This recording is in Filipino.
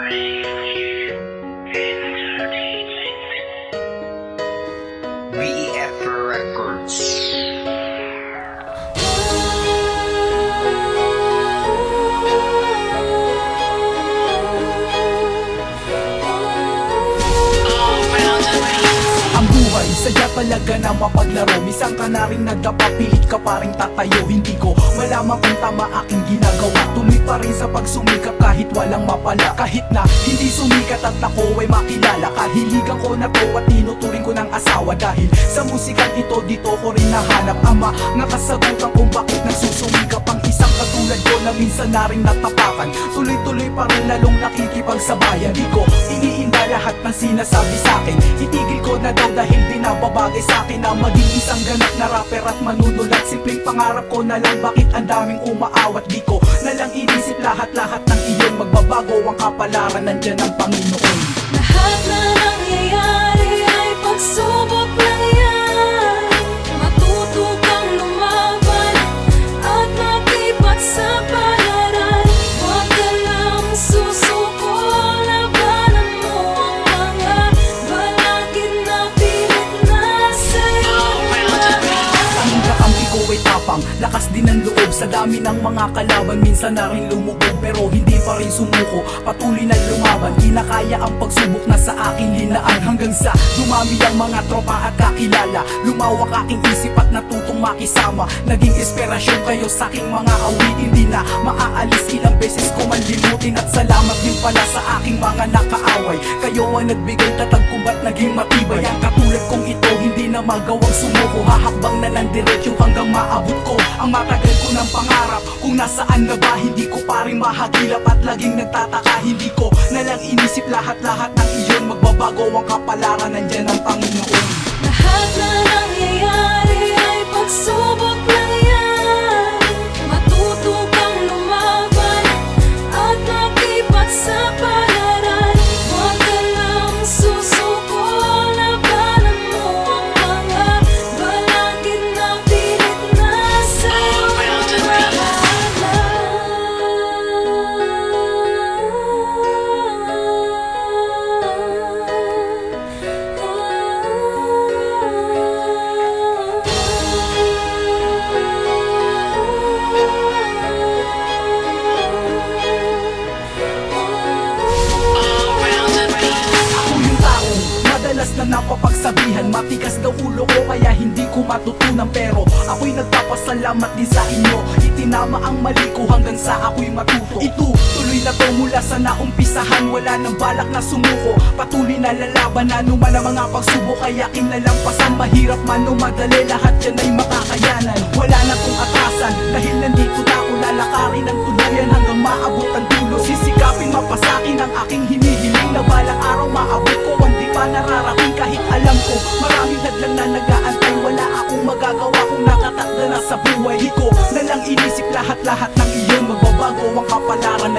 BEF Records. Ang buhay, sadya talaga na mapaglaro. Minsan ka na rin nagdapa, pilit ka pa rin tatayo. Hindi ko malaman kung tama aking ginagawa. Tuloy pa rin sa pagsumikap kahit walang mapala. Kahit na hindi sumikat at ako ay makilala. Kahiligan ko na to at tinuturing ko ng asawa. Dahil sa musikang ito, dito ko rin nahanap ang mga kasagutan kung bakit nagsusumikap ang isang katulad ko na minsan na rin natapakan. Tuloy-tuloy pa rin lalong nakikipagsabayan. Di ko iniinda lahat ng sinasabi sa'kin. Itigil ko na daw dahil di na babagay sa'kin na maging isang ganap na rapper at manunulat. Simpleng pangarap ko na lang, bakit ang daming umaawat. Di ko na lang inisip lahat-lahat ng iyon. Magbabago ang kapalaran, nandyan ang Panginoon. Lahat na nangyayari ay pagsubok lang yan. Matuto kang lumaban at makipagsapalaran. Huwag ka lang susuko, labanan mo ang mga balakid na pilit na sa'yo. Ang kakampi ko ay tapang, lakas din ang loob. Sa dami ng mga kalaban, minsan na rin lumubog. Pero hindi pa rin sumuko, patuloy na lumaban. Kinakaya ang pagsubok na sa aking linaan. Hanggang sa dumami ang mga tropa at kakilala. Lumawak aking isip at natutong makisama. Naging inspirasyon kayo sa aking mga awit. Hindi na maaalis, ilang beses ko man limutin. At salamat din pala sa aking mga nakaaway. Kayo ang nagbigay tatag kung ba't naging matibay. Ang katulad kong ito, hindi na magawang sumuko. Hahakbang na ng diretsyo hanggang maabot ko ang matagal ko ng pangarap. Kung nasaan na ba, hindi ko pa rin mahagilap. At laging nagtataka, hindi ko na lang inisip lahat-lahat ng iyon. Magbabago ang kapalaran, nandyan ang Panginoon. Lahat na nangyayari ay pagsubok lang yan. Matuto kang lumaban at makipagsapalaran. Huwag ka lang susuko, labanan mo ang mga balakid na pilit na sa'yo na napapagsabihan, matigas daw ulo ko kaya hindi ko matutunan. Pero ako'y nagpapasalamat din sa inyo. Itinama ang mali ko hanggang sa ako'y matuto. Ito, tuloy na to mula sa naumpisahan. Wala nang balak na sumuko, patuloy na lalaban. Ano man ang mga pagsubok kaya kinalampasan. Mahirap man o madali, lahat yan ay makakayanan. Wala na kong atrasan, dahil nandito na ako. Lalakarin ang tuluyan hanggang maabot ang dulo. Sisikapin mapasakin ang aking hinihiling, na balang araw maabot ko ang di pa nararating. Kahit alam ko maraming hadlang na nag-aantay, wala akong magagawa kung nakatakda na sa buhay. Di ko na lang inisip lahat-lahat ng iyon. Magbabago ang kapalaran,